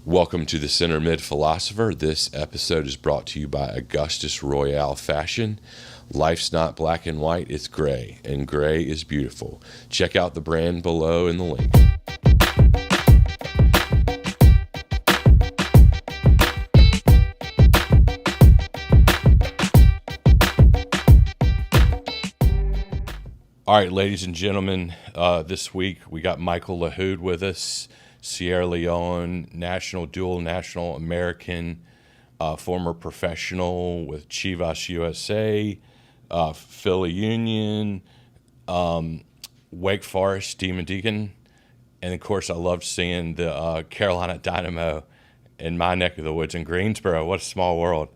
Welcome to the Center Mid Philosopher. This episode is brought to you by Augustus Royale Fashion. Life's not black and white, it's gray, and gray is beautiful. Check out the brand below in the link. All right, ladies and gentlemen, this week we got Michael Lahoud with us, Sierra Leone, dual national American, former professional with Chivas USA, Philly Union, Wake Forest, Demon Deacon, and of course I loved seeing the Carolina Dynamo in my neck of the woods in Greensboro. What a small world.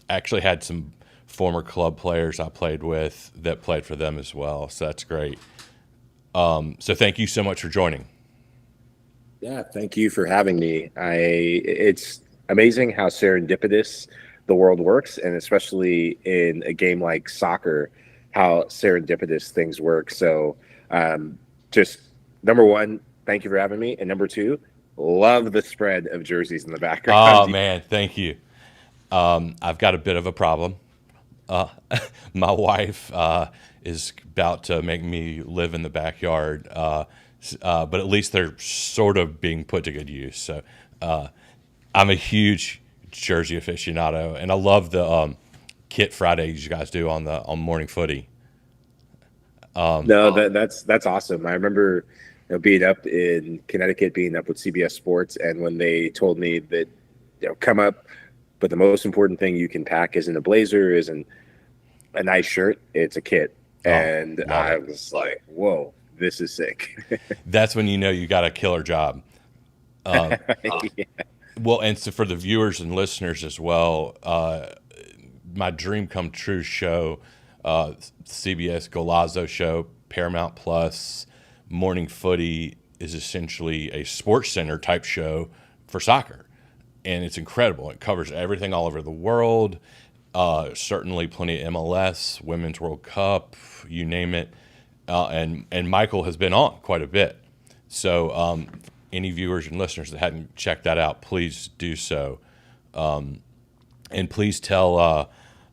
Actually had some former club players I played with that played for them as well, so that's great. So thank you so much for joining. Yeah, thank you for having me. It's amazing how serendipitous the world works, and especially in a game like soccer, how serendipitous things work. So just number one, thank you for having me. And number two, love the spread of jerseys in the background. Oh, man, thank you. I've got a bit of a problem. My wife is about to make me live in the backyard, but at least they're sort of being put to good use. So I'm a huge jersey aficionado, and I love the kit Fridays you guys do on Morning Footy. No, that's awesome. I remember being up in Connecticut, being up with CBS Sports, and when they told me that come up, but the most important thing you can pack isn't a blazer, isn't a nice shirt, it's a kit. And I was like, whoa, this is sick. That's when you know you got a killer job. Yeah. Well, and so for the viewers and listeners as well, my dream come true show, CBS Golazo show, Paramount Plus, Morning Footy is essentially a Sports Center type show for soccer. And it's incredible. It covers everything all over the world. Certainly plenty of MLS, Women's World Cup, you name it. And Michael has been on quite a bit. So any viewers and listeners that hadn't checked that out, please do so. And please tell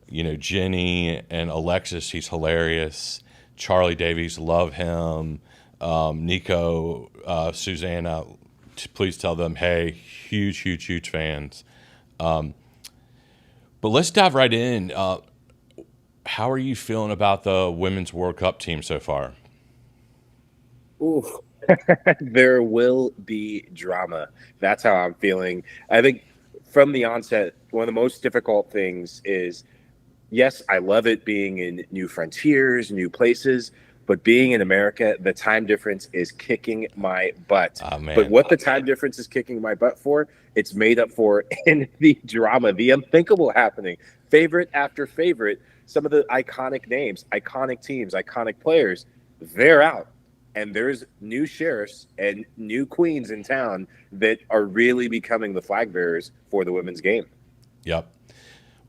Jenny and Alexis he's hilarious. Charlie Davies, love him. Nico, Susanna, please tell them, hey, huge fans. But let's dive right in. How are you feeling about the Women's World Cup team so far? Ooh. There will be drama. That's how I'm feeling. I think from the onset, one of the most difficult things is, yes, I love it being in new frontiers, new places, but being in America, the time difference is kicking my butt. Oh, man. But what the time difference is kicking my butt for, it's made up for in the drama, the unthinkable happening. Favorite after favorite, some of the iconic names, iconic teams, iconic players, they're out. And there's new sheriffs and new queens in town that are really becoming the flag bearers for the women's game. Yep.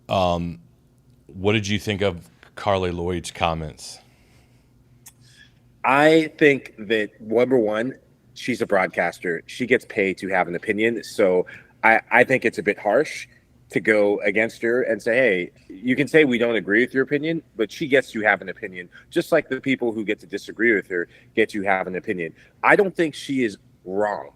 What did you think of Carly Lloyd's comments? I think that, number one, she's a broadcaster. She gets paid to have an opinion. So I think it's a bit harsh to go against her and say, hey, you can say we don't agree with your opinion, but she gets to have an opinion, just like the people who get to disagree with her get to have an opinion. I don't think she is wrong.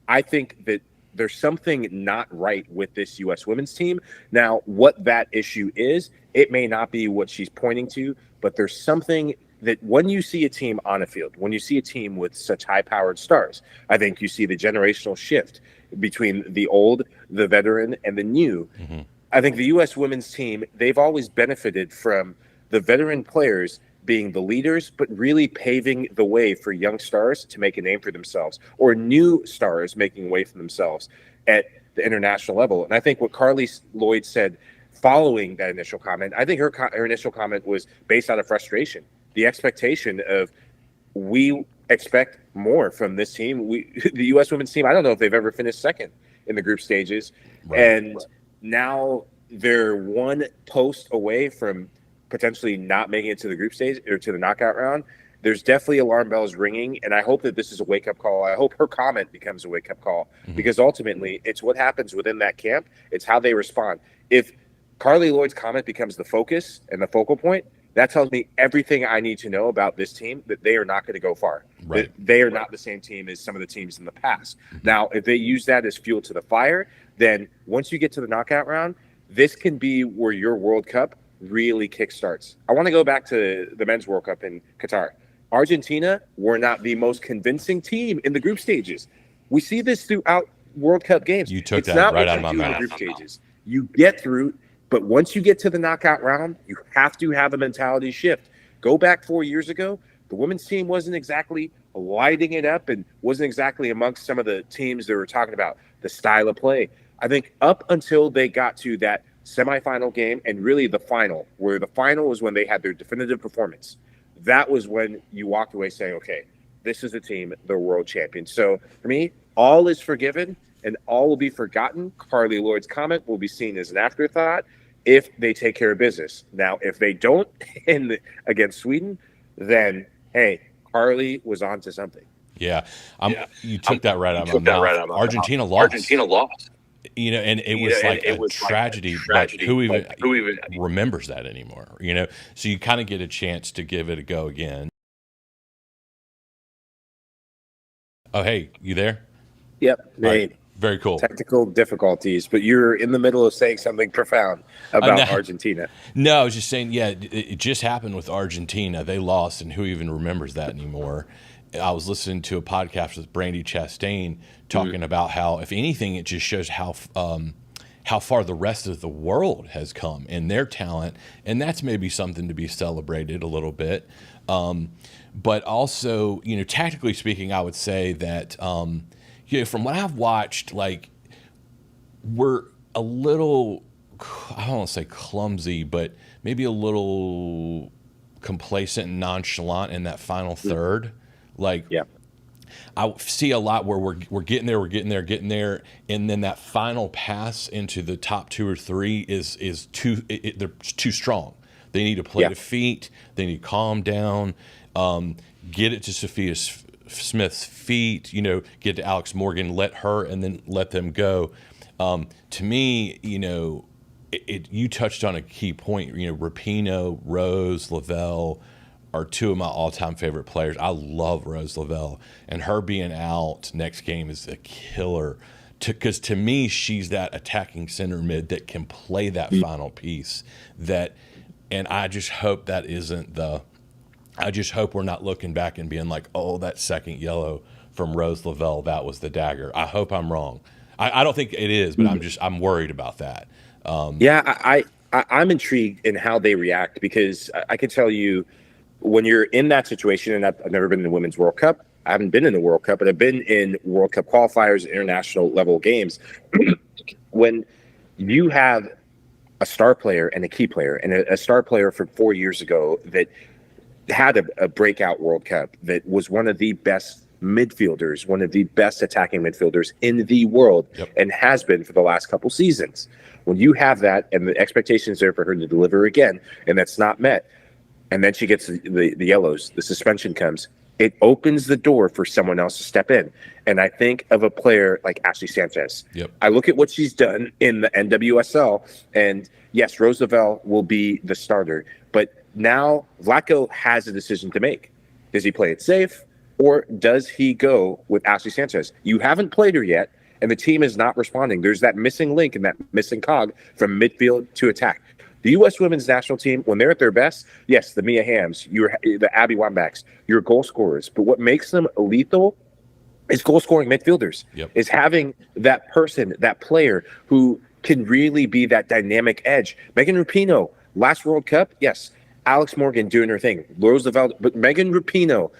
I think that there's something not right with this U.S. women's team. Now, what that issue is, it may not be what she's pointing to, but there's something that when you see a team on a field, when you see a team with such high-powered stars, I think you see the generational shift between the old, the veteran, and the new. Mm-hmm. I think the U.S. women's team, they've always benefited from the veteran players being the leaders, but really paving the way for young stars to make a name for themselves, or new stars making way for themselves at the international level. And I think what Carly Lloyd said following that initial comment, I think her initial comment was based out of frustration. The expectation of, we expect more from this team. The U.S. women's team, I don't know if they've ever finished second in the group stages. Right. And now they're one post away from potentially not making it to the group stage or to the knockout round. there's definitely alarm bells ringing, and I hope that this is a wake-up call. I hope her comment becomes a wake-up call, because ultimately it's what happens within that camp. It's how they respond. If Carly Lloyd's comment becomes the focus and the focal point, that tells me everything I need to know about this team, that they are not going to go far. Right. They are not the same team as some of the teams in the past. Now, if they use that as fuel to the fire, then once you get to the knockout round, this can be where your World Cup really kickstarts. I want to go back to the Men's World Cup in Qatar. Argentina were not the most convincing team in the group stages. We see this throughout World Cup games. You took that right out of my mouth. Group stages. You get through, but once you get to the knockout round, you have to have a mentality shift. Go back 4 years ago, the women's team wasn't exactly lighting it up and wasn't exactly amongst some of the teams that were talking about the style of play. I think up until they got to that semifinal game and really the final, where the final was when they had their definitive performance. That was when you walked away saying, okay, this is a team, they're world champions. So for me, all is forgiven and all will be forgotten. Carly Lloyd's comment will be seen as an afterthought if they take care of business. Now, if they don't against Sweden, then, hey, Carly was on to something. Yeah. You took that right out of my mouth. Argentina lost. You know, and it was like a tragedy, but who even remembers that anymore? You know, so you kind of get a chance to give it a go again. Oh, hey, you there? Yep. Right. Very cool. Technical difficulties, but you're in the middle of saying something profound about Argentina. No, I was just saying, yeah, it just happened with Argentina. They lost, and who even remembers that anymore? I was listening to a podcast with Brandy Chastain talking about how, if anything, it just shows how far the rest of the world has come in their talent, and that's maybe something to be celebrated a little bit. But also, you know, tactically speaking, I would say that, you know, from what I've watched, like, we're a little, I don't want to say clumsy, but maybe a little complacent and nonchalant in that final third. Like, yeah. I see a lot where we're getting there, and then that final pass into the top two or three is they're too strong. They need to play to feet. They need to calm down, get it to Sophia Smith's feet. You know, get to Alex Morgan, let her, and then let them go. To me, you know, you touched on a key point. You know, Rapinoe, Rose, Lavelle are two of my all-time favorite players. I love Rose Lavelle, and her being out next game is a killer. Because to me, she's that attacking center mid that can play that final piece. And I just hope that isn't I just hope we're not looking back and being like, oh, that second yellow from Rose Lavelle, that was the dagger. I hope I'm wrong. I don't think it is, but I'm worried about that. I'm intrigued in how they react, because I can tell you, when you're in that situation, and I've never been in the Women's World Cup, I haven't been in the World Cup, but I've been in World Cup qualifiers, international level games. When you have a star player and a key player, and a star player from 4 years ago that had a breakout World Cup, that was one of the best midfielders, one of the best attacking midfielders in the world, and has been for the last couple seasons. When you have that, and the expectations there for her to deliver again, and that's not met, and then she gets the yellows, the suspension comes, it opens the door for someone else to step in. And I think of a player like Ashley Sanchez. I look at what she's done in the NWSL, and yes, Rose Lavelle will be the starter. But now Vlatko has a decision to make. Does he play it safe, or does he go with Ashley Sanchez? You haven't played her yet, and the team is not responding. There's that missing link and that missing cog from midfield to attack. The U.S. women's national team, when they're at their best, yes, the Mia Hamms, the Abby Wambachs, your goal scorers. But what makes them lethal is goal-scoring midfielders, is having that person, that player who can really be that dynamic edge. Megan Rapinoe, last World Cup, yes, Alex Morgan doing her thing, Rose Lavelle, but Megan Rapinoe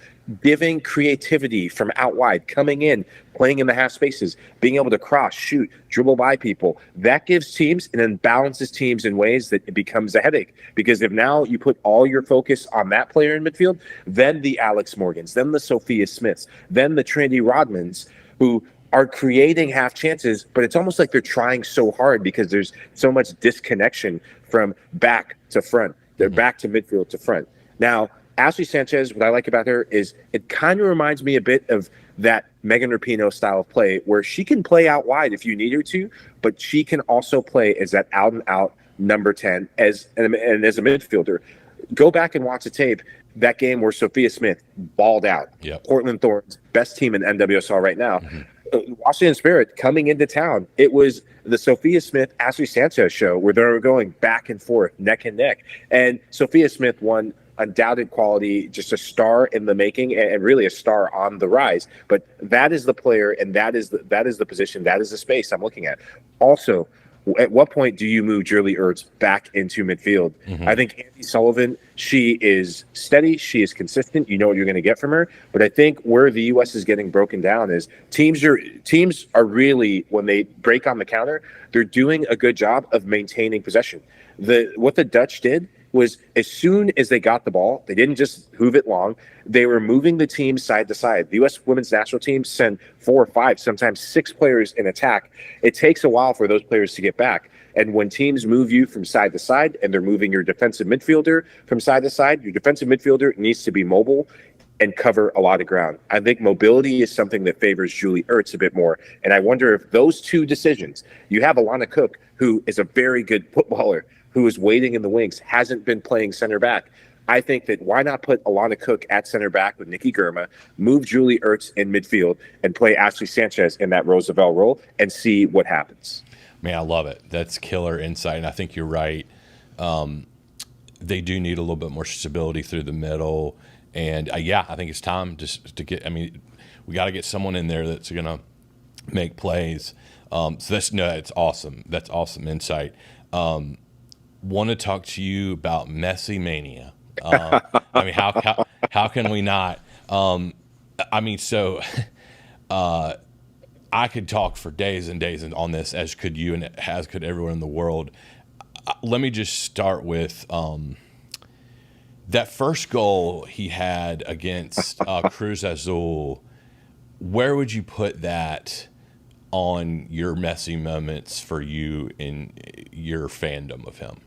giving creativity from out wide, coming in, playing in the half spaces, being able to cross, shoot, dribble by people. That gives teams and then balances teams in ways that it becomes a headache. Because if now you put all your focus on that player in midfield, then the Alex Morgans, then the Sophia Smiths, then the Trinity Rodmans, who are creating half chances, but it's almost like they're trying so hard because there's so much disconnection from back to front. They're back to midfield to front. Now, Ashley Sanchez, what I like about her is it kind of reminds me a bit of that Megan Rapinoe style of play where she can play out wide if you need her to, but she can also play as that out and out number 10 and as a midfielder. Go back and watch the tape. That game where Sophia Smith balled out. Yep. Portland Thorns, best team in NWSL right now. Washington Spirit coming into town. It was the Sophia Smith, Ashley Sanchez show where they were going back and forth, neck and neck. And Sophia Smith won undoubted quality, just a star in the making and really a star on the rise. But that is the player and that is the position, that is the space I'm looking at. Also, at what point do you move Julie Ertz back into midfield? I think Andy Sullivan, she is steady. She is consistent. You know what you're going to get from her. But I think where the U.S. is getting broken down is teams are really, when they break on the counter, they're doing a good job of maintaining possession. What the Dutch did was as soon as they got the ball, they didn't just hoof it long. They were moving the team side to side. The U.S. women's national team send 4 or 5, sometimes 6 players in attack. It takes a while for those players to get back. And when teams move you from side to side and they're moving your defensive midfielder from side to side, your defensive midfielder needs to be mobile and cover a lot of ground. I think mobility is something that favors Julie Ertz a bit more. And I wonder if those two decisions, you have Alana Cook, who is a very good footballer, who is waiting in the wings, hasn't been playing center back. I think that why not put Alana Cook at center back with Nikki Germa, move Julie Ertz in midfield, and play Ashley Sanchez in that Roosevelt role and see what happens. Man, I love it. That's killer insight, and I think you're right. They do need a little bit more stability through the middle. And, I think it's time just to get – I mean, we got to get someone in there that's going to make plays. It's awesome. That's awesome insight. Want to talk to you about Messi mania. I mean, how can we not? I could talk for days and days on this, as could you, and as could everyone in the world. Let me just start with that first goal he had against Cruz Azul. Where would you put that on your Messi moments for you in your fandom of him?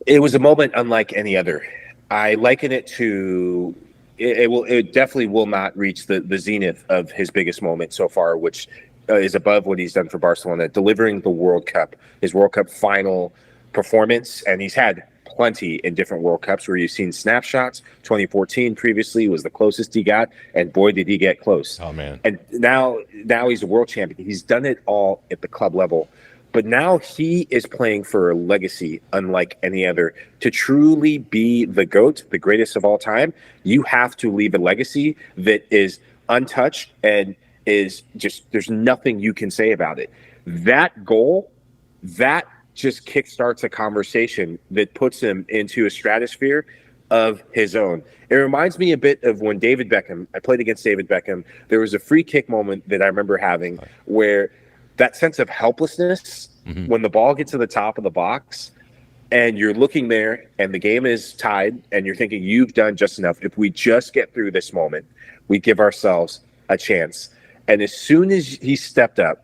It was a moment unlike any other. I liken it to it definitely will not reach the zenith of his biggest moment so far, which is above what he's done for Barcelona, delivering the World Cup, his World Cup final performance. And he's had plenty in different World Cups where you've seen snapshots. 2014 previously was the closest he got, and boy, did he get close. Oh, man. And now he's a world champion. He's done it all at the club level. But now he is playing for a legacy unlike any other. To truly be the GOAT, the greatest of all time, you have to leave a legacy that is untouched and is just, there's nothing you can say about it. That goal, that just kickstarts a conversation that puts him into a stratosphere of his own. It reminds me a bit of when I played against David Beckham. There was a free kick moment that I remember having where that sense of helplessness when the ball gets to the top of the box and you're looking there and the game is tied and you're thinking you've done just enough. If we just get through this moment, we give ourselves a chance. And as soon as he stepped up,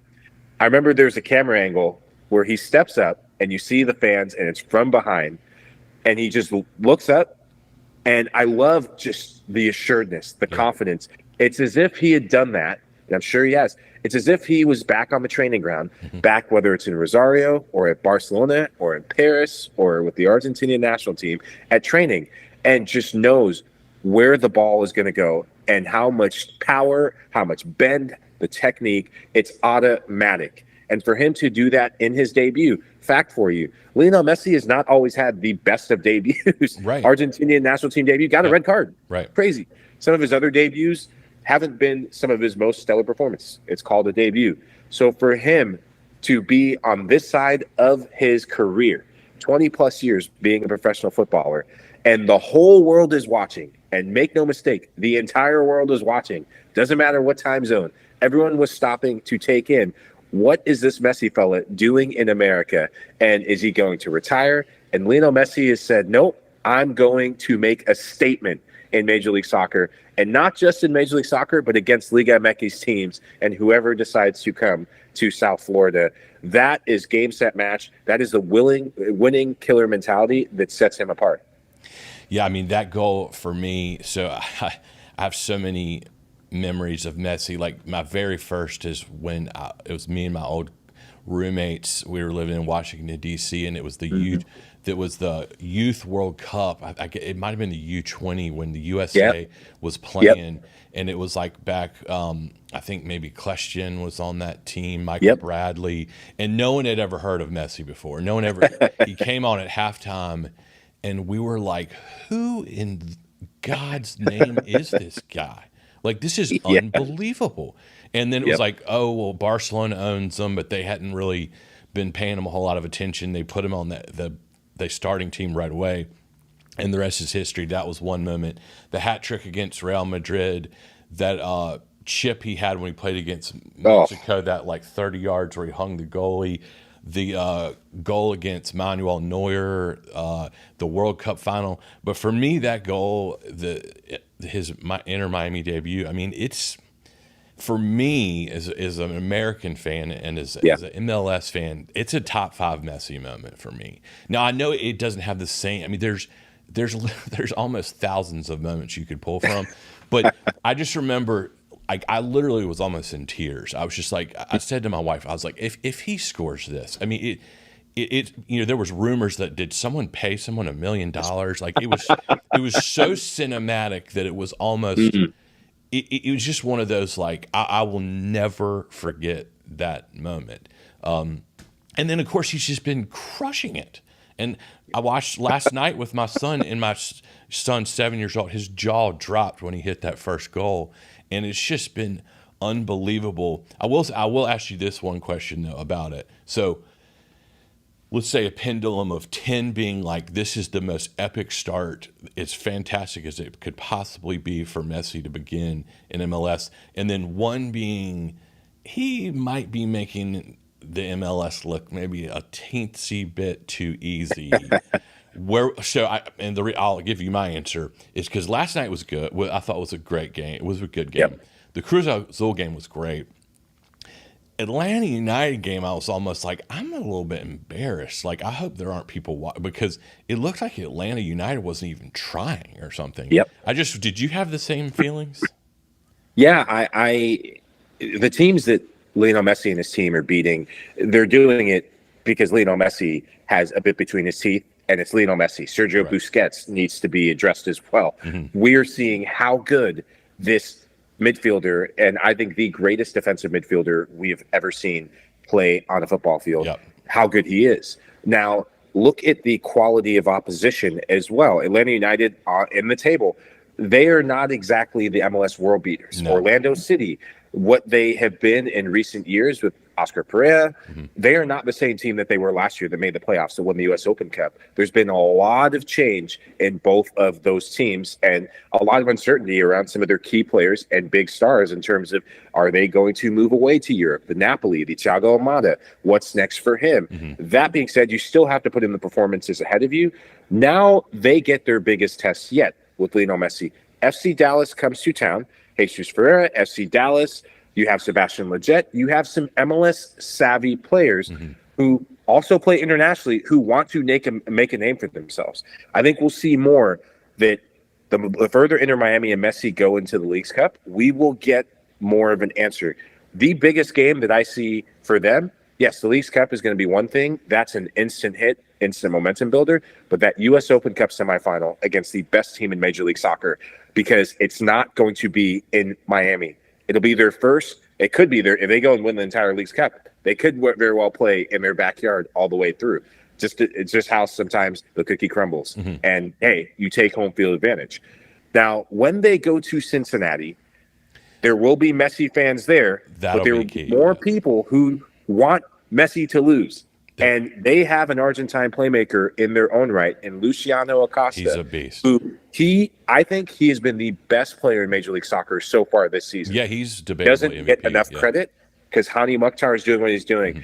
I remember there's a camera angle where he steps up and you see the fans and it's from behind and he just looks up. And I love just the assuredness, the confidence. It's as if he had done that. And I'm sure he has. It's as if he was back on the training ground, back whether it's in Rosario or at Barcelona or in Paris or with the Argentinian national team at training, and just knows where the ball is going to go and how much power, how much bend, the technique. It's automatic. And for him to do that in his debut, fact for you, Lionel Messi has not always had the best of debuts. Right. Argentinian national team debut, got a red card. Right. Crazy. Some of his other debuts haven't been some of his most stellar performance. It's called a debut. So for him to be on this side of his career, 20 plus years being a professional footballer, and the whole world is watching, and make no mistake, the entire world is watching, doesn't matter what time zone, everyone was stopping to take in, what is this Messi fella doing in America? And is he going to retire? And Lionel Messi has said, nope, I'm going to make a statement in Major League Soccer, and not just in Major League Soccer, but against Liga MX teams and whoever decides to come to South Florida. That is game, set, match. That is the winning killer mentality that sets him apart. Yeah, I mean, that goal for me, so I have so many memories of Messi. Like, my very first is when it was me and my old roommates. We were living in Washington, D.C., and it was the youth. That was the Youth World Cup. It might have been the U20 when the USA was playing, and it was like back. I think maybe Question was on that team, Michael Bradley, and no one had ever heard of Messi before. No one ever. He came on at halftime, and we were like, "Who in God's name is this guy? Like, this is unbelievable." And then it was like, "Oh, well, Barcelona owns them, but they hadn't really been paying him a whole lot of attention. They put him on the starting team right away, and the rest is history." That was one moment. The hat trick against Real Madrid, that chip he had when he played against Mexico, that like 30 yards where he hung the goalie, the goal against Manuel Neuer, the World Cup final. But for me, that goal, my Inter Miami debut, I mean, it's, for me, as an American fan and as an MLS fan, it's a top 5 Messi moment for me. Now, I know it doesn't have the same. I mean, there's almost thousands of moments you could pull from, but I just remember, I literally was almost in tears. I was just like, I said to my wife, I was like, if he scores this, I mean, it there was rumors that, did someone pay someone $1 million? Like, it was so cinematic that it was almost. It was just one of those, like, I will never forget that moment. And then, of course, he's just been crushing it. And I watched last night with my son, and my son's 7 years old. His jaw dropped when he hit that first goal. And it's just been unbelievable. I will ask you this one question, though, about it. So let's say a pendulum of 10 being like, this is the most epic start, as fantastic as it could possibly be for Messi to begin in MLS, and then 1 being, he might be making the MLS look maybe a teensy bit too easy. I'll give you my answer, is because last night was good. I thought it was a great game. It was a good game. The Cruz Azul game was great. Atlanta United game, I was almost like, I'm a little bit embarrassed. Like, I hope there aren't people watching, because it looked like Atlanta United wasn't even trying or something. Did you have the same feelings? Yeah, the teams that Lionel Messi and his team are beating, they're doing it because Lionel Messi has a bit between his teeth, and it's Lionel Messi. Sergio Busquets needs to be addressed as well. We're seeing how good this midfielder, and I think the greatest defensive midfielder we have ever seen play on a football field, how good he is. Now, look at the quality of opposition as well. Atlanta United in the table, they are not exactly the MLS world beaters. No. Orlando City, what they have been in recent years with Oscar Pereira, they are not the same team that they were last year that made the playoffs, that won the U.S. Open Cup. There's been a lot of change in both of those teams, and a lot of uncertainty around some of their key players and big stars in terms of, are they going to move away to Europe? The Napoli, the Thiago Almada, what's next for him? That being said, you still have to put in the performances ahead of you. Now they get their biggest test yet with Lionel Messi. FC Dallas comes to town. Jesus Ferreira, FC Dallas. You have Sebastian Lletget. You have some MLS savvy players who also play internationally, who want to make a name for themselves. I think we'll see more that the further Inter Miami and Messi go into the Leagues Cup, we will get more of an answer. The biggest game that I see for them, yes, the Leagues Cup is going to be one thing. That's an instant hit, instant momentum builder. But that U.S. Open Cup semifinal against the best team in Major League Soccer, because it's not going to be in Miami. It'll be their first. It could be if they go and win the entire Leagues Cup, they could very well play in their backyard all the way through. It's just how sometimes the cookie crumbles. And hey, you take home field advantage. Now, when they go to Cincinnati, there will be Messi fans there, but there will be more people who want Messi to lose. And they have an Argentine playmaker in their own right, in Luciano Acosta. He's a beast. I think he has been the best player in Major League Soccer so far this season. Yeah, he's debatably doesn't MVP, get enough credit, because Hani Mukhtar is doing what he's doing.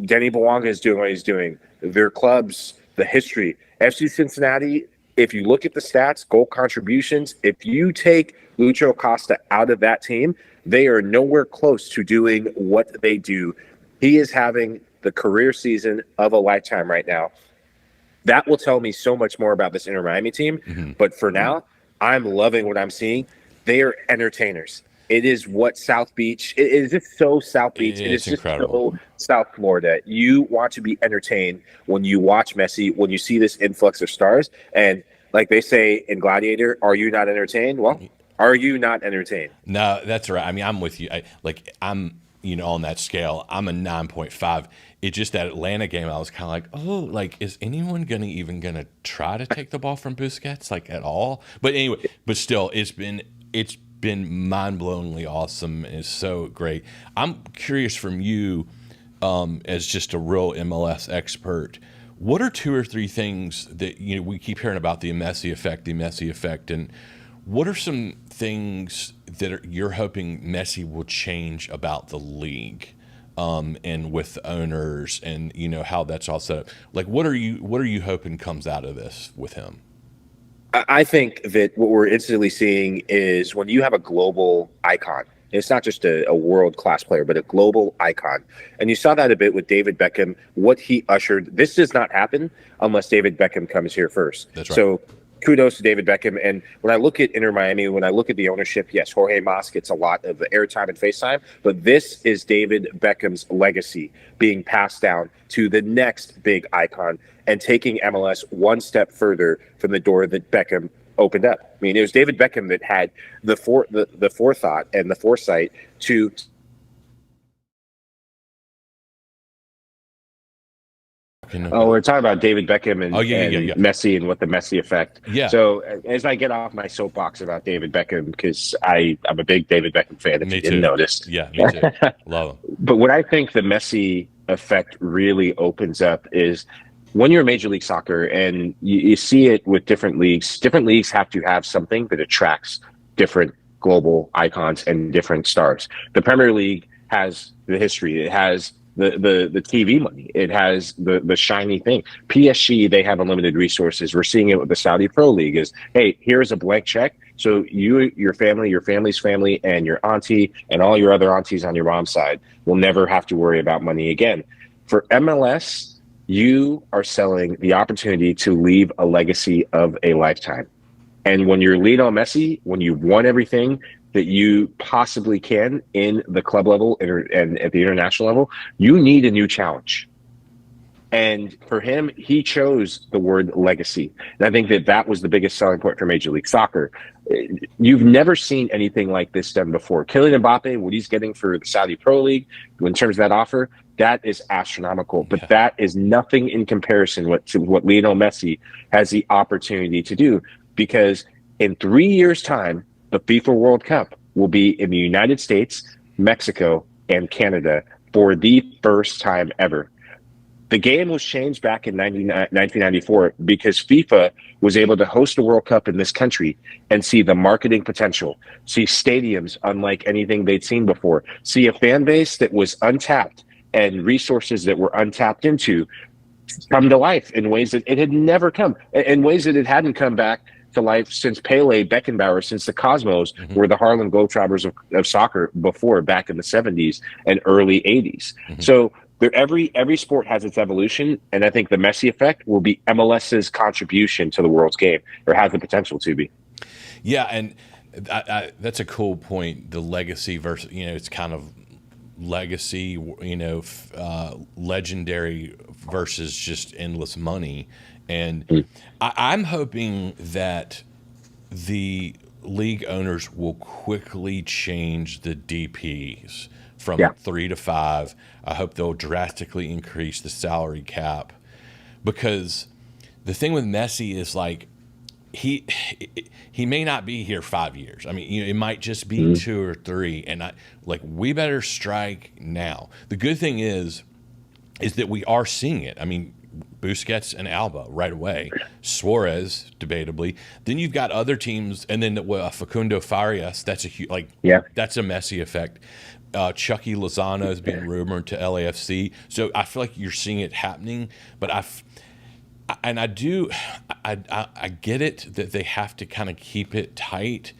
Denny Bouanga is doing what he's doing. Their clubs, the history. FC Cincinnati, if you look at the stats, goal contributions, if you take Lucho Acosta out of that team, they are nowhere close to doing what they do. He is having the career season of a lifetime right now. That will tell me so much more about this Inter Miami team. Mm-hmm. But for now, I'm loving what I'm seeing. They are entertainers. It is what South Beach. It is just so South Beach. It is It's just incredible. so South Florida. You want to be entertained when you watch Messi, when you see this influx of stars. And like they say in Gladiator, are you not entertained? Well, are you not entertained? No, that's right. I mean, I'm with you. I'm, on that scale, I'm a 9.5. It's just that Atlanta game, I was kind of like, oh, like, is anyone even gonna try to take the ball from Busquets, like, at all? But anyway, but still, it's been mind-blowingly awesome, and it's so great. I'm curious from you, as just a real MLS expert, what are 2 or 3 things that we keep hearing about the Messi effect, and what are some things that you're hoping Messi will change about the league, and with the owners, and how that's all set up? Like, what are you hoping comes out of this with him? I think that what we're instantly seeing is when you have a global icon, it's not just a world-class player, but a global icon. And you saw that a bit with David Beckham, what he ushered. This does not happen unless David Beckham comes here first. That's right. So kudos to David Beckham. And when I look at Inter Miami, when I look at the ownership, yes, Jorge Mas gets a lot of airtime and FaceTime, but this is David Beckham's legacy being passed down to the next big icon and taking MLS one step further from the door that Beckham opened up. I mean, it was David Beckham that had the forethought and the foresight to we're talking about David Beckham and, Messi and what the Messi effect. Yeah. So as I get off my soapbox about David Beckham, because I'm a big David Beckham fan, if you didn't notice. Yeah, me too. Love him. But what I think the Messi effect really opens up is when you're in Major League Soccer, and you see it with different leagues have to have something that attracts different global icons and different stars. The Premier League has the history. It has the TV money. It has the shiny thing. PSG, they have unlimited resources. We're seeing it with the Saudi Pro League is, hey, here's a blank check. So you, your family, your family's family, and your auntie and all your other aunties on your mom's side will never have to worry about money again. For MLS, you are selling the opportunity to leave a legacy of a lifetime. And when you're Lionel Messi, when you've won everything that you possibly can in the club level and at the international level, you need a new challenge. And for him, he chose the word legacy. And I think that was the biggest selling point for Major League Soccer. You've never seen anything like this done before. Kylian Mbappe, what he's getting for the Saudi Pro League, in terms of that offer, that is astronomical. But that is nothing in comparison to what Lionel Messi has the opportunity to do. Because in 3 years' time, the FIFA World Cup will be in the United States, Mexico, and Canada for the first time ever. The game was changed back in 1994 because FIFA was able to host a World Cup in this country and see the marketing potential, see stadiums unlike anything they'd seen before, see a fan base that was untapped and resources that were untapped into come to life in ways that it had never come, in ways that it hadn't come back to life since Pele, Beckenbauer, since the Cosmos were the Harlem Globetrotters of soccer before, back in the 70s and early 80s. So every sport has its evolution, and I think the Messi effect will be MLS's contribution to the world's game, or has the potential to be. Yeah, and that's a cool point. The legacy versus, it's kind of legacy, legendary versus just endless money. And I'm hoping that the league owners will quickly change the DPs from 3 to 5. I hope they'll drastically increase the salary cap, because the thing with Messi is, like, he may not be here 5 years. I mean, it might just be 2 or 3, and we better strike now. The good thing is that we are seeing it. I mean, Busquets and Alba right away, Suarez debatably. Then you've got other teams, and then Facundo Farias. That's that's a Messi effect. Chucky Lozano is being rumored to LAFC, so I feel like you're seeing it happening. But I get it that they have to kind of keep it tight,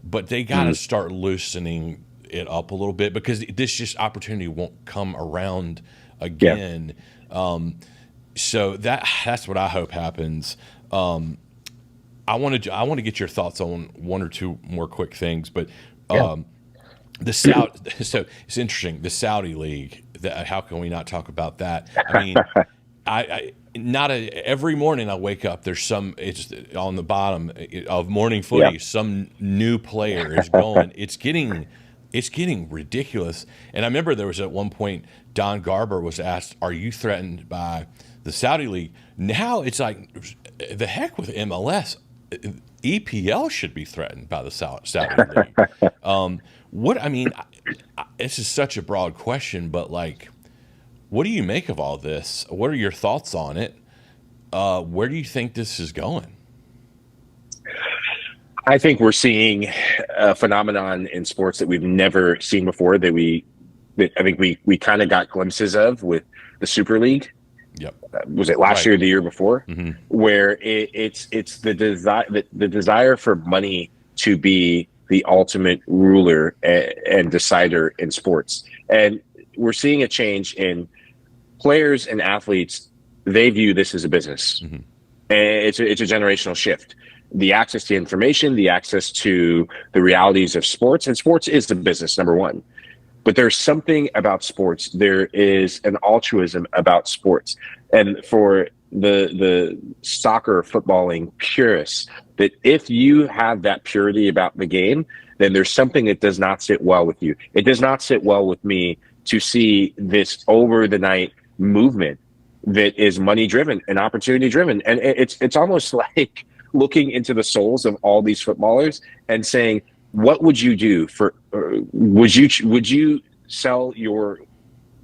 but they got to start loosening it up a little bit, because this just opportunity won't come around again. So that's what I hope happens. I want to get your thoughts on one or two more quick things, but the Saudi. So it's interesting. The Saudi League. How can we not talk about that? I mean, every morning I wake up. There's it's on the bottom of morning footy. Yeah. Some new player is going. It's getting ridiculous. And I remember there was at one point Don Garber was asked, "Are you threatened by the Saudi League?" Now it's like, the heck with MLS. EPL should be threatened by the Saudi League. This is such a broad question, but like, what do you make of all this? What are your thoughts on it? Where do you think this is going? I think we're seeing a phenomenon in sports that we've never seen before, that I think we kind of got glimpses of with the Super League. Yep. Was it last year or the year before? Mm-hmm. Where it's the desire for money to be the ultimate ruler and decider in sports. And we're seeing a change in players and athletes. They view this as a business. Mm-hmm. And it's a generational shift. The access to information, the access to the realities of sports, and sports is the business, number one. But there's something about sports. There is an altruism about sports. And for the soccer, footballing purists, that if you have that purity about the game, then there's something that does not sit well with you. It does not sit well with me to see this over the night movement that is money driven and opportunity driven. And it's almost like looking into the souls of all these footballers and saying, what would you do would you sell your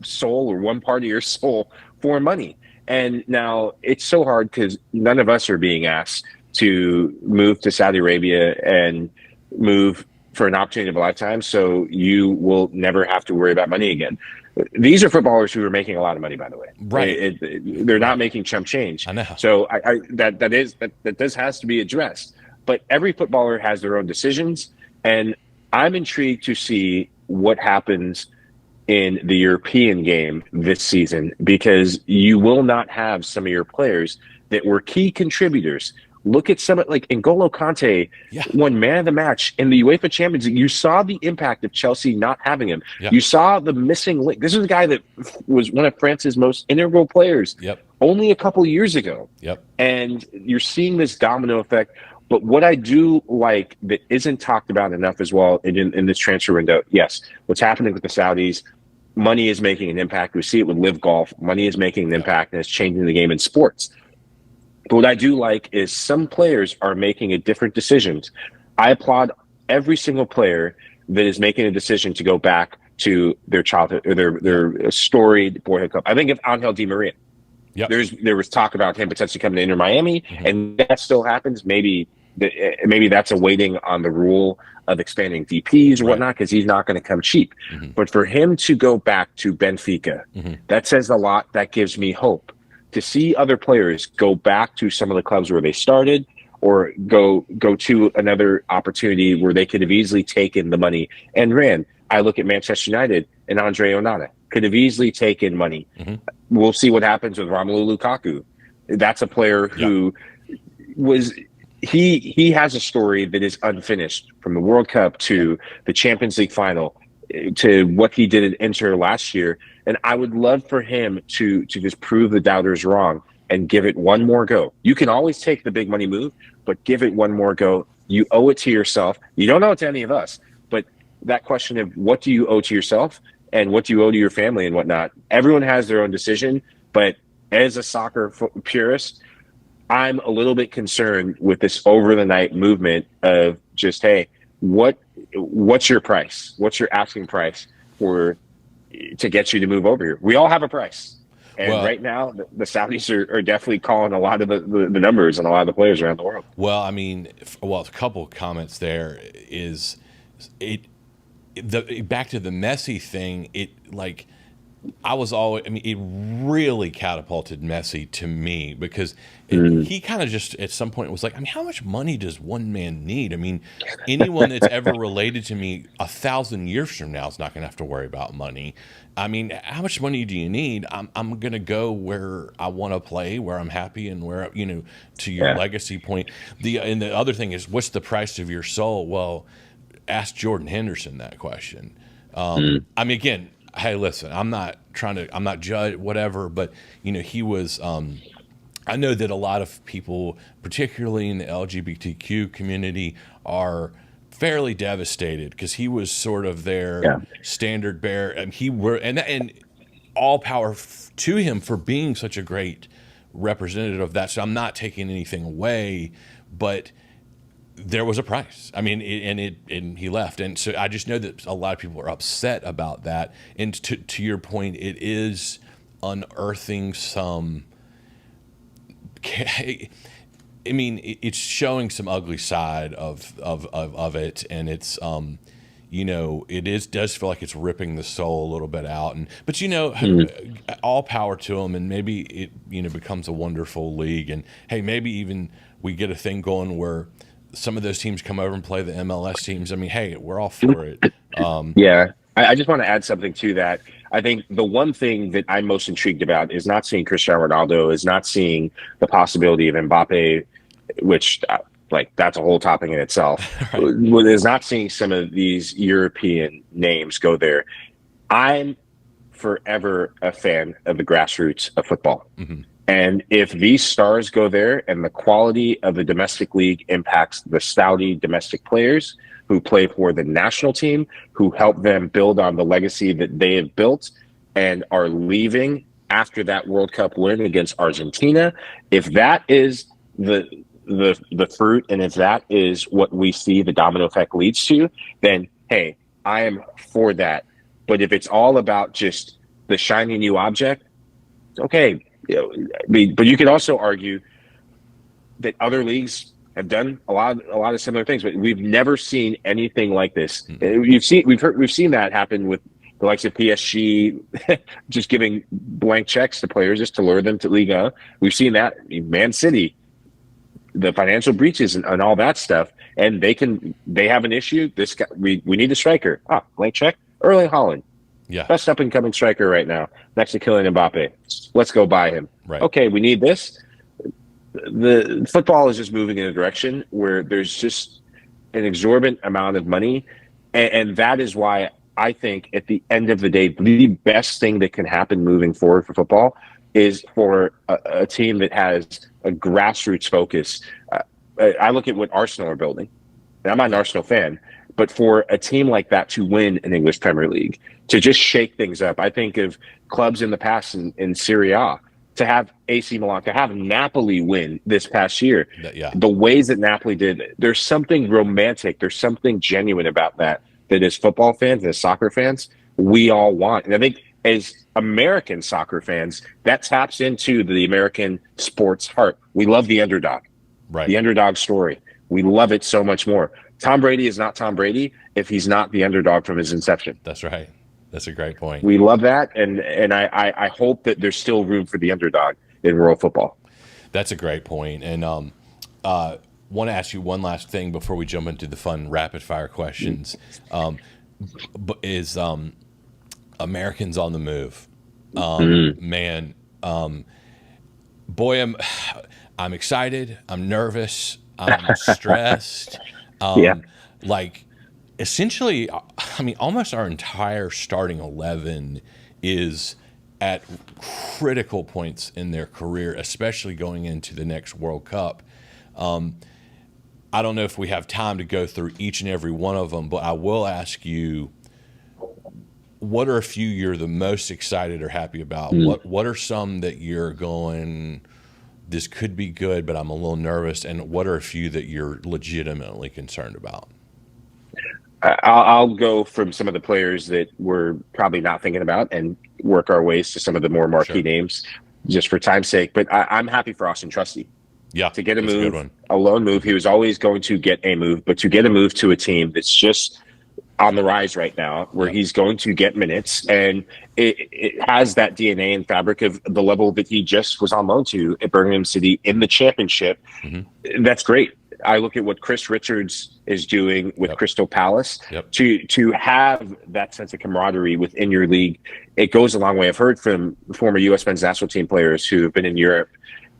soul or one part of your soul for money? And now it's so hard because none of us are being asked to move to Saudi Arabia and move for an opportunity of a lifetime. So you will never have to worry about money again. These are footballers who are making a lot of money, by the way. Right. They're not making chump change. I know. So that has to be addressed. But every footballer has their own decisions. And I'm intrigued to see what happens in the European game this season, because you will not have some of your players that were key contributors. Look at some, like N'Golo Kante, won man of the match in the UEFA Champions League. You saw the impact of Chelsea not having him. Yep. You saw the missing link. This is a guy that was one of France's most integral players only a couple years ago. Yep. And you're seeing this domino effect. But what I do like that isn't talked about enough as well in this transfer window, yes, what's happening with the Saudis, money is making an impact. We see it with Live Golf. Money is making an impact, and it's changing the game in sports. But what I do like is some players are making a different decisions. I applaud every single player that is making a decision to go back to their childhood or their storied boyhood club. I think of Angel Di Maria. Yep. There was talk about him potentially coming to Inter Miami, and that still happens. Maybe that's a waiting on the rule of expanding DPs or whatnot, because he's not going to come cheap. But for him to go back to Benfica, that says a lot. That gives me hope to see other players go back to some of the clubs where they started, or go to another opportunity where they could have easily taken the money and ran. I look at Manchester United and Andre Onana could have easily taken money. We'll see what happens with Romelu Lukaku. That's a player who was he has a story that is unfinished, from the World Cup to the Champions League final to what he did at Inter last year. And I would love for him to just prove the doubters wrong and give it one more go. You can always take the big money move, but give it one more go. You owe it to yourself. You don't owe it to any of us, but that question of what do you owe to yourself and what do you owe to your family and whatnot, everyone has their own decision. But as a soccer purist, I'm a little bit concerned with this over the night movement of just, hey, what's your price? What's your asking price to get you to move over here? We all have a price. And right now, the Saudis are definitely calling a lot of the numbers and a lot of the players around the world. Well, I mean, a couple of comments there is back to the Messi thing. I was always, I mean, it really catapulted Messi to me because he kind of just at some point was like, I mean, how much money does one man need? I mean, anyone that's ever related to me 1,000 years from now is not going to have to worry about money. I mean, how much money do you need? I'm going to go where I want to play, where I'm happy, and where, you know, to your Yeah. legacy point. And the other thing is, what's the price of your soul? Well, ask Jordan Henderson that question. I mean, again, hey, listen, I'm not judge whatever, but you know, he was. I know that a lot of people, particularly in the LGBTQ community, are fairly devastated because he was sort of their standard bearer, and and all power to him for being such a great representative of that. So I'm not taking anything away, but there was a price. I mean, and he left, and so I just know that a lot of people are upset about that. And to your point, it is unearthing some. I mean, it's showing some ugly side of it, and it's you know, does feel like it's ripping the soul a little bit out, but you know, all power to them, and maybe it, you know, becomes a wonderful league, and hey, maybe even we get a thing going where some of those teams come over and play the MLS teams. I mean, hey, we're all for it. Yeah. I just want to add something to that. I think the one thing that I'm most intrigued about is not seeing Cristiano Ronaldo, is not seeing the possibility of Mbappe, which like that's a whole topic in itself. Right. Is not seeing some of these European names go there. I'm forever a fan of the grassroots of football. Mm-hmm. And if these stars go there and the quality of the domestic league impacts the Saudi domestic players who play for the national team, who help them build on the legacy that they have built and are leaving after that World Cup win against Argentina, if that is the fruit, and if that is what we see the domino effect leads to, then hey, I am for that. But if it's all about just the shiny new object, okay. But you could also argue that other leagues have done a lot of similar things, but we've never seen anything like this. We've seen that happen with the likes of PSG, just giving blank checks to players just to lure them to Liga. We've seen that in Man City, the financial breaches and all that stuff, and they have an issue. This guy, we need a striker. Blank check, Erling Haaland. Yeah. Best up-and-coming striker right now, next to Kylian Mbappe. Let's go buy him. Right. Okay, we need this. The football is just moving in a direction where there's just an exorbitant amount of money, and that is why I think at the end of the day, the best thing that can happen moving forward for football is for a team that has a grassroots focus. I look at what Arsenal are building, and I'm not an Arsenal fan, but for a team like that to win an English Premier League, to just shake things up. I think of clubs in the past in Serie A, to have AC Milan, to have Napoli win this past year. Yeah. The ways that Napoli did, there's something romantic, there's something genuine about that as football fans, as soccer fans, we all want. And I think as American soccer fans, that taps into the American sports heart. We love the underdog, right? The underdog story. We love it so much more. Tom Brady is not Tom Brady if he's not the underdog from his inception. That's right. That's a great point. We love that, and I hope that there's still room for the underdog in world football. That's a great point. And want to ask you one last thing before we jump into the fun rapid fire questions. Is Americans on the move? Man, boy, I'm excited. I'm nervous. I'm stressed. Like, essentially, I mean, almost our entire starting 11 is at critical points in their career, especially going into the next World Cup. I don't know if we have time to go through each and every one of them, but I will ask you, what are a few you're the most excited or happy about? What are some that you're going, this could be good, but I'm a little nervous? And what are a few that you're legitimately concerned about? I'll go from some of the players that we're probably not thinking about and work our ways to some of the more marquee names just for time's sake. But I'm happy for Austin Trusty. Yeah, to get a move, a lone move. He was always going to get a move, but to get a move to a team that's just on the rise right now, where he's going to get minutes, and it has that DNA and fabric of the level that he just was on loan to at Birmingham City in the championship. That's great. I look at what Chris Richards is doing with Crystal Palace. To have that sense of camaraderie within your league, it goes a long way. I've heard from former U.S. men's national team players who have been in Europe,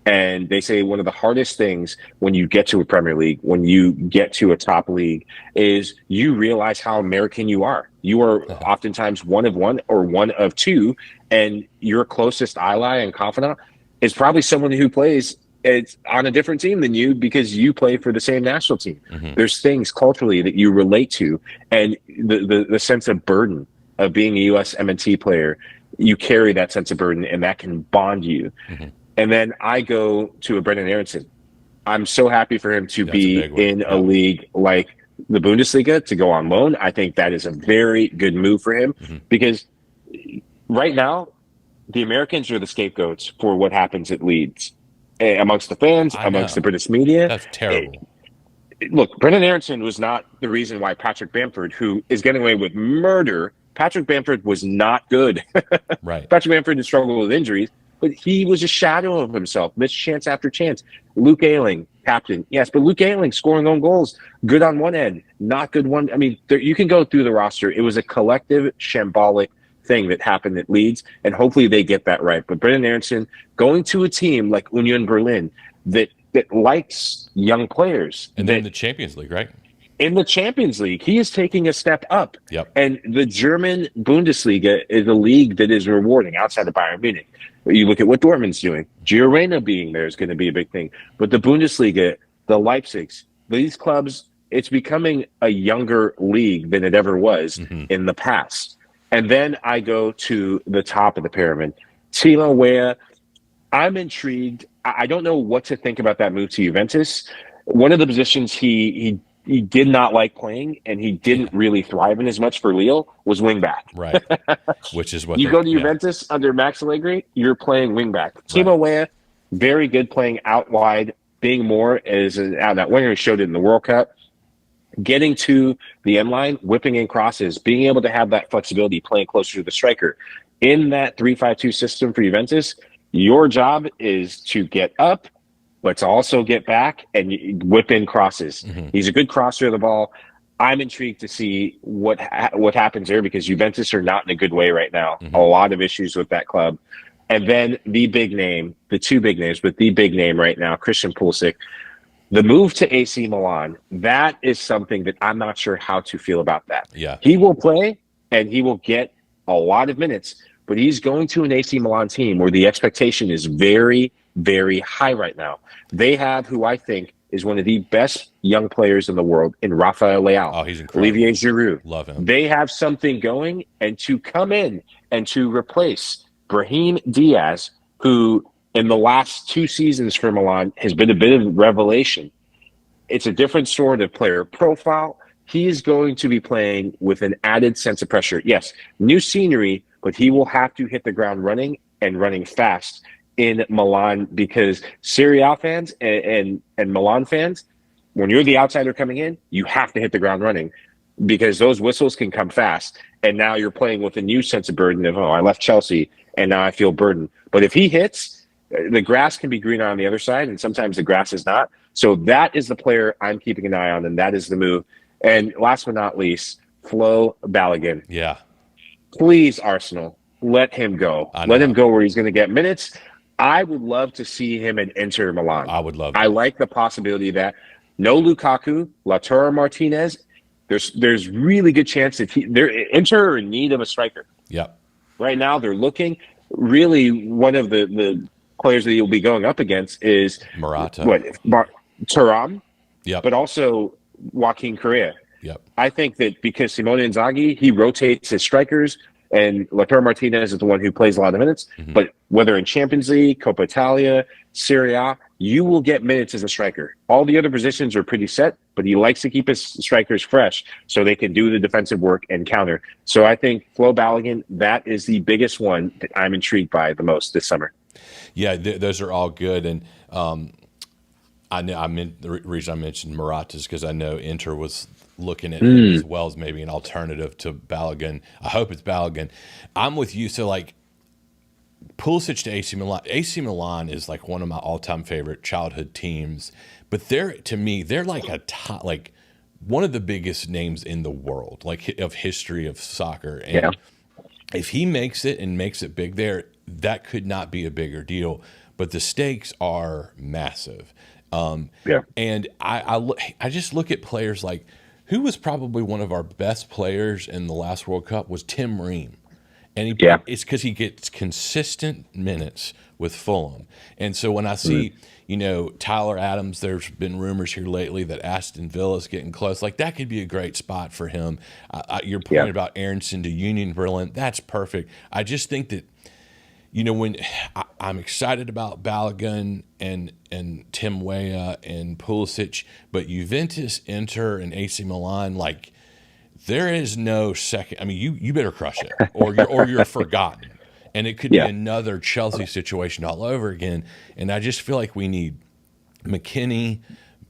and they say one of the hardest things when you get to a Premier League, when you get to a top league, is you realize how American you are. You are oftentimes one of one or one of two, and your closest ally and confidant is probably someone who plays on a different team than you because you play for the same national team. There's things culturally that you relate to, and the sense of burden of being a U.S. MNT player, you carry that sense of burden, and that can bond you. And then I go to a Brendan Aronson. I'm so happy for him to be in a league like the Bundesliga, to go on loan. I think that is a very good move for him because right now, the Americans are the scapegoats for what happens at Leeds. Amongst the fans, amongst the British media. That's terrible. Look, Brendan Aronson was not the reason why Patrick Bamford, who is getting away with murder, Patrick Bamford was not good. Patrick Bamford had struggled with injuries, but he was a shadow of himself, missed chance after chance. Luke Ayling, captain, yes, but Luke Ayling scoring own goals, good on one end, not good one. I mean, you can go through the roster. It was a collective, shambolic thing that happened at Leeds, and hopefully they get that right. But Brendan Aronson going to a team like Union Berlin that likes young players. And then in the Champions League, right? In the Champions League, he is taking a step up. And the German Bundesliga is a league that is rewarding outside of Bayern Munich. You look at what Dortmund's doing. Gio Reyna being there is going to be a big thing. But the Bundesliga, the Leipzigs, these clubs, it's becoming a younger league than it ever was in the past. And then I go to the top of the pyramid. Timo Weah, I'm intrigued. I don't know what to think about that move to Juventus. One of the positions he did not like playing, and he didn't really thrive in as much for Lille, was wingback. Which is what you go to Juventus under Max Allegri, you're playing wingback. Timo Weah, very good playing out wide, being more as an out-and-out winger. He showed it in the World Cup. Getting to the end line, whipping in crosses, being able to have that flexibility, playing closer to the striker. In that 3-5-2 system for Juventus, your job is to get up, but to also get back and whip in crosses. He's a good crosser of the ball. I'm intrigued to see what happens there, because Juventus are not in a good way right now. A lot of issues with that club. And then the big name, the two big names, but the big name right now, Christian Pulisic. The move to AC Milan, that is something that I'm not sure how to feel about that. He will play and he will get a lot of minutes, but he's going to an AC Milan team where the expectation is very, very high right now. They have who I think is one of the best young players in the world in Rafael Leao. Oh, he's incredible. Olivier Giroud. Love him. They have something going, and to come in and to replace Brahim Diaz, who in the last 2 seasons for Milan has been a bit of a revelation. It's a different sort of player profile. He is going to be playing with an added sense of pressure. Yes, new scenery, but he will have to hit the ground running, and running fast in Milan, because Serie A fans and Milan fans, when you're the outsider coming in, you have to hit the ground running, because those whistles can come fast. And now you're playing with a new sense of burden of, oh, I left Chelsea and now I feel burdened. But if he hits, the grass can be greener on the other side, and sometimes the grass is not. So that is the player I'm keeping an eye on, and that is the move. And last but not least, Flo Balogun. Please, Arsenal, let him go. Let him go where he's going to get minutes. I would love to see him at Inter Milan. I would love that. I like the possibility of that. No Lukaku, Lautaro Martinez. There's really good chance that Inter are in need of a striker. Right now they're looking. Really, one of the players that he'll be going up against is Morata. Thuram, but also Joaquin Correa. I think that because Simone Inzaghi, he rotates his strikers, and Lautaro Martinez is the one who plays a lot of minutes. But whether in Champions League, Coppa Italia, Serie A, you will get minutes as a striker. All the other positions are pretty set, but he likes to keep his strikers fresh so they can do the defensive work and counter. So I think Flo Balogun, that is the biggest one that I'm intrigued by the most this summer. Those are all good. And the reason I mentioned Morata is because I know Inter was looking at him as well as maybe an alternative to Balogun. I hope it's Balogun. I'm with you. So like Pulisic to AC Milan. AC Milan is like one of my all-time favorite childhood teams, but to me, they're like a top, like one of the biggest names in the world, like of history of soccer. And if he makes it and makes it big there, that could not be a bigger deal. But the stakes are massive. And I just look at players like who was probably one of our best players in the last World Cup was Tim Ream. And it's because he gets consistent minutes with Fulham. And so when I see, Tyler Adams, there's been rumors here lately that Aston Villa's getting close. Like that could be a great spot for him. Your point about Aronson to Union Berlin, that's perfect. I just think that, when I'm excited about Balogun and Tim Weah and Pulisic, but Juventus, Inter, and AC Milan, like there is no second. I mean, you better crush it, or you're forgotten, and it could be another Chelsea situation all over again. And I just feel like we need McKennie,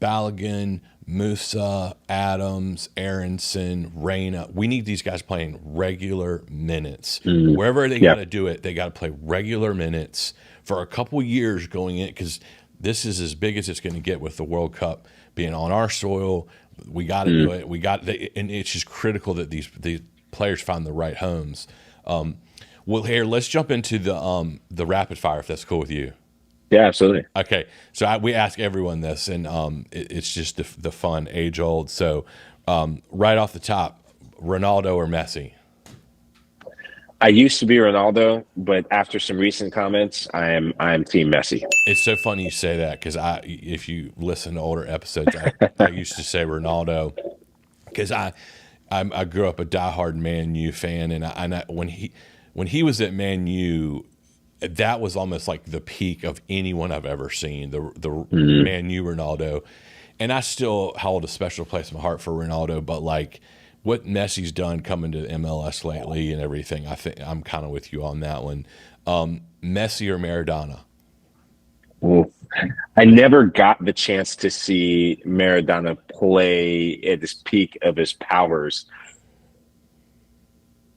Balogun, Musa, Adams, Aronson, Reyna. We need these guys playing regular minutes. Wherever they got to do it, they got to play regular minutes for a couple years going in, because this is as big as it's going to get with the World Cup being on our soil. We got to do it. And it's just critical that these players find the right homes. Well, here, let's jump into the rapid fire, if that's cool with you. Yeah, absolutely. Okay, so we ask everyone this, and it's just the fun, age-old. So right off the top, Ronaldo or Messi? I used to be Ronaldo, but after some recent comments, I'm Team Messi. It's so funny you say that, because if you listen to older episodes, I used to say Ronaldo, because I grew up a diehard Man U fan, and when he was at Man U, that was almost like the peak of anyone I've ever seen, the Man U Ronaldo. And I still hold a special place in my heart for Ronaldo, but like what Messi's done coming to MLS lately and everything, I think I'm kind of with you on that one. Messi or Maradona? Ooh. I never got the chance to see Maradona play at this peak of his powers.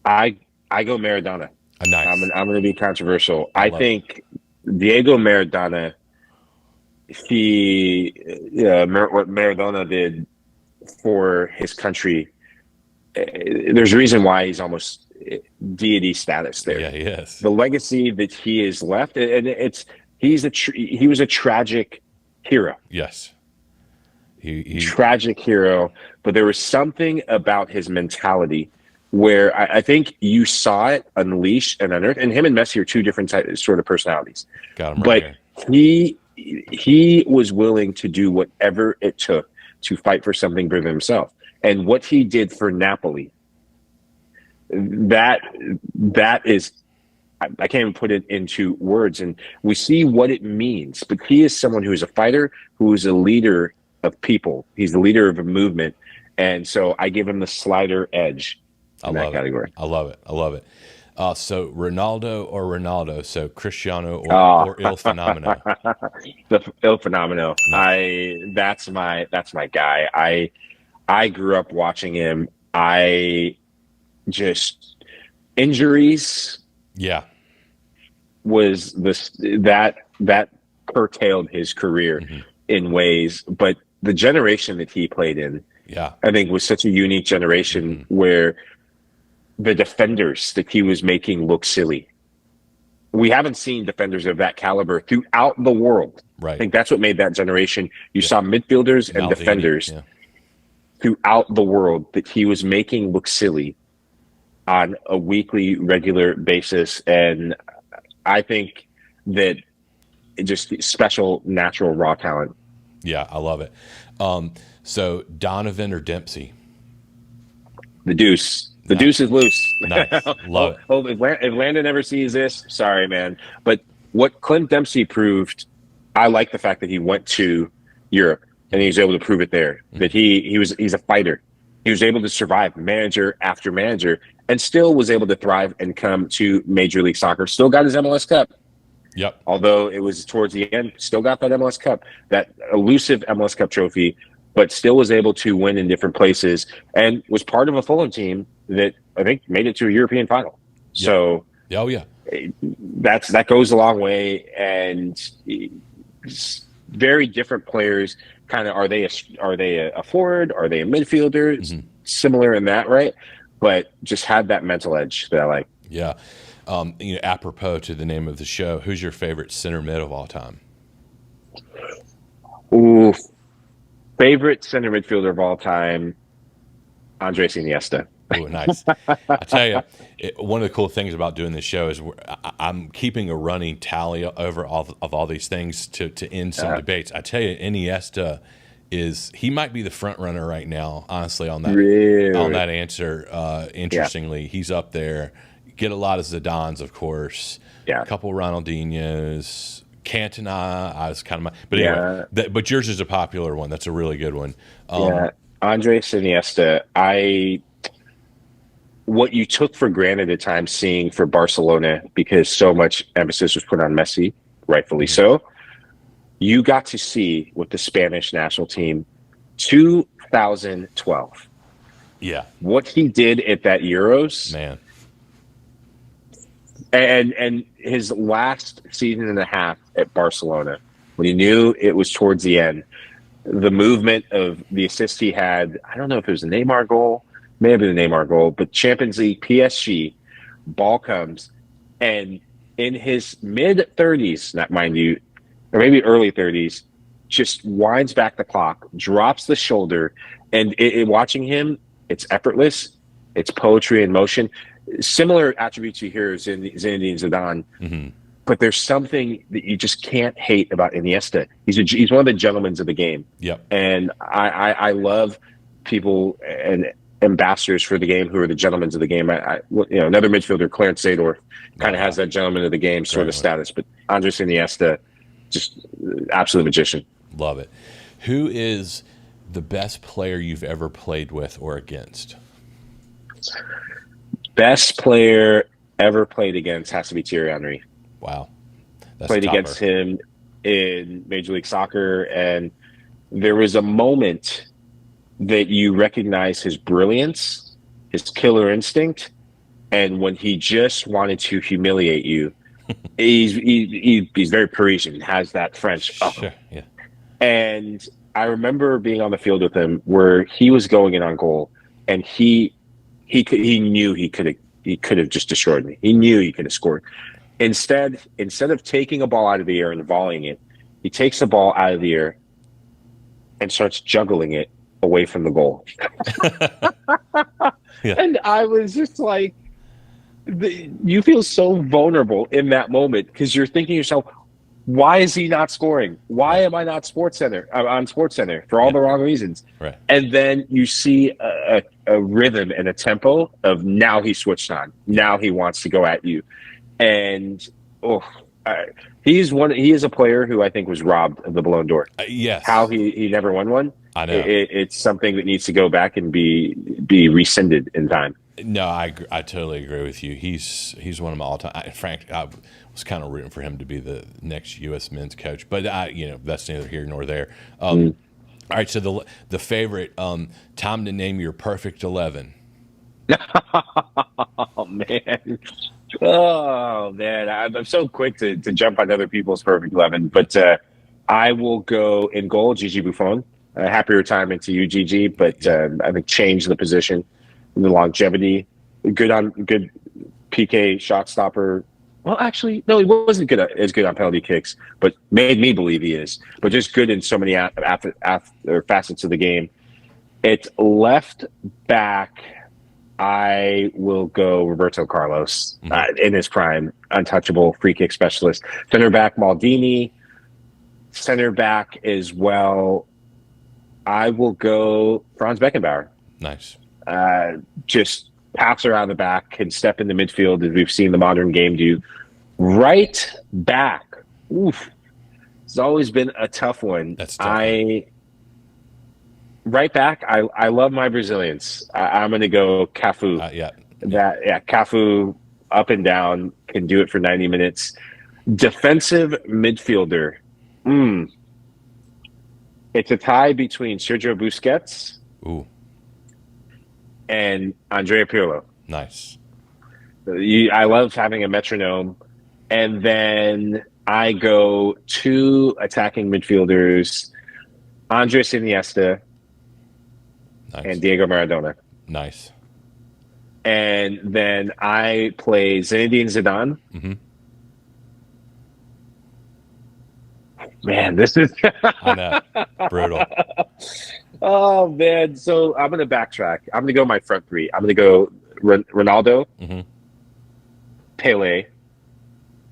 I go Maradona. Nice. I'm going to be controversial. I think Diego Maradona, what Maradona did for his country, there's a reason why he's almost deity status there. Yeah, he is. The legacy that he has left, and he was a tragic hero. Yes. Tragic hero, but there was something about his mentality where I think you saw it unleashed and unearthed. And him and Messi are two different sort of personalities. Got him right. But he was willing to do whatever it took to fight for something bigger than himself. And what he did for Napoli, that is, I can't even put it into words. And we see what it means. But he is someone who is a fighter, who is a leader of people. He's the leader of a movement. And so I give him the slider edge. In that category. I love it. So Ronaldo or Ronaldo? So Cristiano or Il Fenomeno? The Il Fenomeno. Nice. That's my guy. I grew up watching him. Injuries. Yeah. Was that curtailed his career in ways, but the generation that he played in, I think was such a unique generation where the defenders that he was making look silly. We haven't seen defenders of that caliber throughout the world. Right. I think that's what made that generation. You saw midfielders and defenders throughout the world that he was making look silly on a weekly, regular basis. And I think that it just special, natural, raw talent. Yeah, I love it. So Donovan or Dempsey? The deuce. The deuce is loose. Nice. Love it. If Landon ever sees this, sorry, man. But what Clint Dempsey proved, I like the fact that he went to Europe and he was able to prove it there. That he's a fighter. He was able to survive manager after manager and still was able to thrive and come to Major League Soccer. Still got his MLS Cup. Yep. Although it was towards the end, still got that MLS Cup, that elusive MLS Cup trophy. but still was able to win in different places and was part of a Fulham team that I think made it to a European final. Yep. So oh yeah, that goes a long way, and very different players. Kind of, are they a forward? Are they a midfielder? Mm-hmm. Similar in that, right? But just had that mental edge that I like. Yeah. Apropos to the name of the show, who's your favorite center mid of all time? Ooh, favorite center midfielder of all time, Andres Iniesta. Oh, nice. I tell you, one of the cool things about doing this show is I'm keeping a running tally over all these things to end some debates. I tell you, Iniesta he might be the front runner right now, honestly, on that answer. Interestingly, he's up there. Get a lot of Zidanes, of course. Yeah. A couple Ronaldinhos. Cantona, I was kind of but anyway. But yours is a popular one. That's a really good one. Andres Iniesta. What you took for granted at times seeing for Barcelona, because so much emphasis was put on Messi, rightfully so. You got to see with the Spanish national team 2012. Yeah. What he did at that Euros. Man. And his last season and a half at Barcelona, when he knew it was towards the end, the movement of the assist he had, I don't know if it was a Neymar goal, may have been a Neymar goal, but Champions League, PSG, ball comes, and in his mid-30s, not mind you, or maybe early 30s, just winds back the clock, drops the shoulder, and watching him, it's effortless, it's poetry in motion. Similar attributes you hear is in Zinedine Zidane, but there's something that you just can't hate about Iniesta. He's one of the gentlemen of the game. Yep. And I love people and ambassadors for the game who are the gentlemen of the game. Another midfielder, Clarence Seedorf, kind of has that gentleman of the game sort of status, but Andres Iniesta, just absolute magician. Love it. Who is the best player you've ever played with or against? Best player ever played against has to be Thierry Henry. Wow. Played against him in Major League Soccer, and there was a moment that you recognize his brilliance, his killer instinct, and when he just wanted to humiliate you. he's very Parisian, has that French. Sure, yeah. And I remember being on the field with him where he was going in on goal, and he knew he could have just destroyed me. He knew he could have scored. Instead of taking a ball out of the air and volleying it, he takes the ball out of the air and starts juggling it away from the goal. Yeah. And I was just like, you feel so vulnerable in that moment because you're thinking to yourself, why is he not scoring? Why am I not on SportsCenter for all the wrong reasons? Right. And then you see a rhythm and a tempo of now he switched on. Now he wants to go at you. And he is a player who I think was robbed of the Ballon d'Or. Yes. How he never won one. I know. It's something that needs to go back and be rescinded in time. No, I totally agree with you. He's one of my all-time. Frank, I was kind of rooting for him to be the next U.S. men's coach, but that's neither here nor there. All right, so the favorite time to name your perfect 11. Oh man, I'm so quick to jump on other people's perfect 11, but I will go in goal, Gigi Buffon. Happy retirement to you, Gigi, but I think change the position. The longevity, good PK shot stopper. Well, actually, no, he wasn't as good on penalty kicks, but made me believe he is. But just good in so many facets of the game. It's left back. I will go Roberto Carlos in his prime, untouchable free kick specialist. Center back Maldini. Center back as well. I will go Franz Beckenbauer. Nice. Just pass around the back, can step in the midfield as we've seen the modern game do. Right back. Oof. It's always been a tough one. That's tough. Right back, I love my Brazilians. I'm going to go Cafu. Cafu up and down, can do it for 90 minutes. Defensive midfielder. It's a tie between Sergio Busquets Ooh, and Andrea Pirlo. nice. I love having a metronome. And then I go two attacking midfielders, Andres Iniesta Nice. and Diego Maradona. Nice. And then I play Zinedine Zidane. Mm-hmm. Man, this is I know. Brutal. oh man. So I'm gonna backtrack. I'm gonna go my front three. I'm gonna go Ronaldo, Mm-hmm. Pele,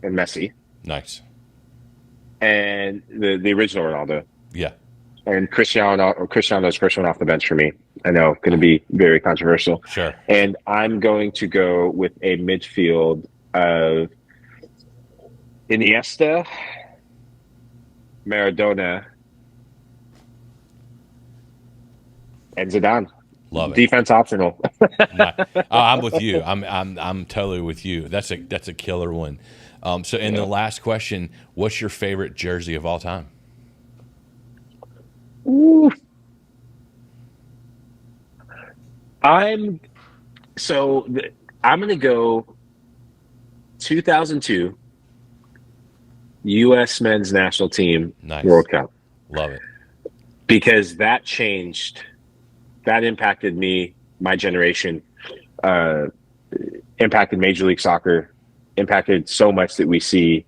and Messi, Nice. and the original Ronaldo. Yeah. And Cristiano's first one off the bench for me. I know, going to be very controversial. Sure. And I'm going to go with a midfield of Iniesta, Maradona, and Zidane. Love it. Defense optional. I'm with you. I'm totally with you. That's a killer one. So, in the last question, what's your favorite jersey of all time? Ooh. I'm going to go 2002 U.S. men's national team Nice. World Cup, Love it. because that impacted me, my generation, impacted Major League Soccer, impacted so much that we see.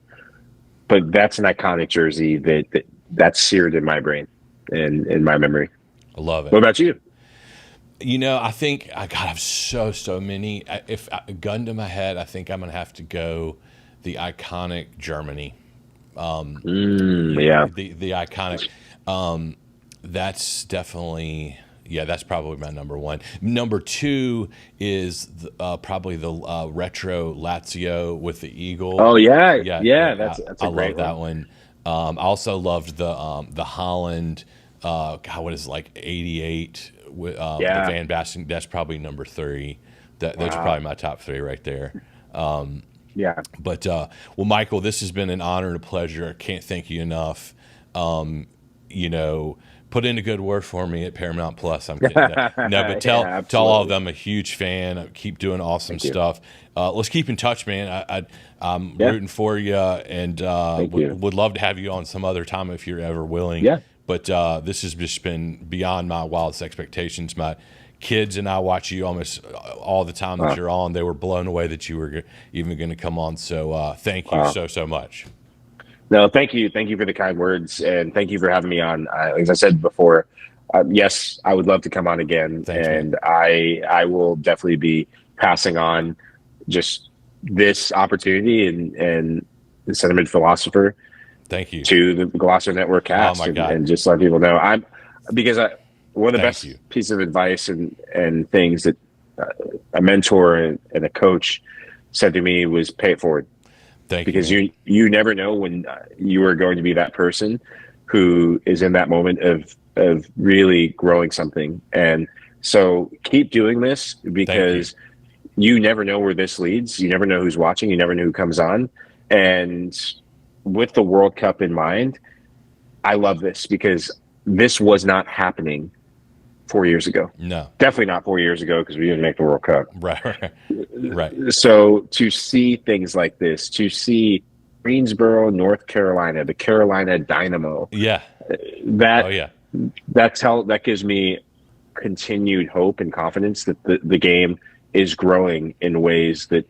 But that's an iconic jersey that's seared in my brain and in my memory. I love it. What about you? I think I have so many. If gun to my head, I think I'm gonna have to go the iconic Germany. Yeah. The iconic. That's definitely. Yeah, that's probably my number one. Number two is probably the retro Lazio with the eagle. Oh yeah. That's a I great love that one. I also loved the Holland. God, what is it, like 88 with the Van Basten? That's probably number three. Those are probably my top three right there. Yeah. But well, Michael, this has been an honor and a pleasure. I can't thank you enough. Put in a good word for me at Paramount Plus. I'm kidding. No, but tell all of them I'm a huge fan. I keep doing awesome stuff. Let's keep in touch, man. I'm rooting for you, and would love to have you on some other time if you're ever willing. Yeah. But this has just been beyond my wildest expectations. My kids and I watch you almost all the time that you're on. They were blown away that you were even going to come on. So thank you so much. No, thank you. Thank you for the kind words, and thank you for having me on. As I said before, yes, I would love to come on again. Thanks, and man. I will definitely be passing on just this opportunity and the sentiment philosopher. Thank you to the Golazo Network cast, and just let people know one of the best pieces of advice and things that a mentor and a coach said to me was pay it forward. Because you never know when you are going to be that person who is in that moment of really growing something. And so keep doing this, because you never know where this leads. You never know who's watching. You never know who comes on. And with the World Cup in mind, I love this, because this was not happening 4 years ago. No, definitely not 4 years ago, because we didn't make the World Cup. Right. So to see things like this, to see Greensboro, North Carolina, the Carolina Dynamo, that gives me continued hope and confidence that the game is growing in ways that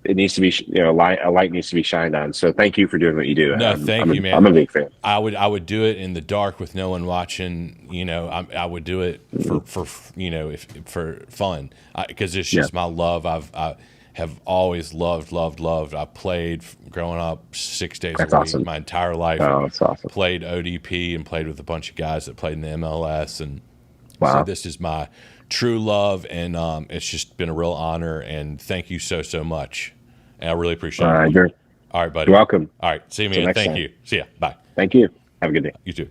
it needs to be, a light needs to be shined on. So thank you for doing what you do. No, thank you, man. I'm a big fan. I would do it in the dark with no one watching. I would do it for fun, because it's just my love. I have always loved. I played growing up 6 days a week my entire life. Oh, that's awesome. Played ODP and played with a bunch of guys that played in the MLS, and so this is my true love, and it's just been a real honor, and thank you so much, and I really appreciate it. All right, buddy. You're welcome. All right, see you, man. Thank you. See ya. Bye. Thank you. Have a good day. You too.